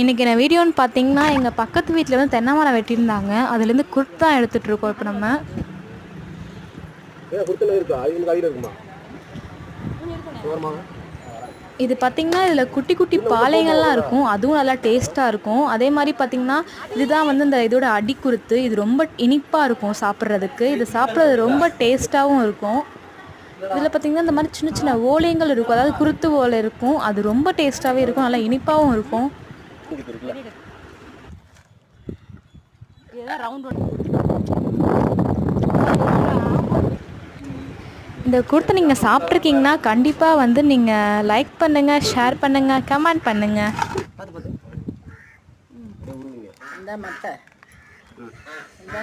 இன்றைக்கி என்ன வீடியோன்னு பார்த்தீங்கன்னா எங்கள் பக்கத்து வீட்டில் வந்து தென்னை மரம் வெட்டியிருந்தாங்க. அதுலேருந்து குர்த்தா எடுத்துகிட்ருக்கோம். இப்போ நம்ம இது பார்த்திங்கன்னா இதில் குட்டி குட்டி பாளையங்கள்லாம் இருக்கும். அதுவும் நல்லா டேஸ்ட்டாக இருக்கும். அதே மாதிரி பார்த்திங்கன்னா இதுதான் வந்து இந்த இதோட அடிக்குருத்து. இது ரொம்ப இனிப்பாக இருக்கும் சாப்பிட்றதுக்கு. இது சாப்பிட்றது ரொம்ப டேஸ்ட்டாகவும் இருக்கும். இதில் பார்த்திங்கன்னா இந்த மாதிரி சின்ன சின்ன ஓலைங்கள் இருக்கும். அதாவது குருத்து ஓலை இருக்கும். அது ரொம்ப டேஸ்ட்டாகவே இருக்கும். நல்லா இனிப்பாகவும் இருக்கும். இந்த குருத்தை நீங்கள் சாப்பிட்ருக்கீங்கன்னா கண்டிப்பாக வந்து நீங்கள் லைக் பண்ணுங்கள், ஷேர் பண்ணுங்கள், கமெண்ட் பண்ணுங்கள். இந்த மட்டை இந்த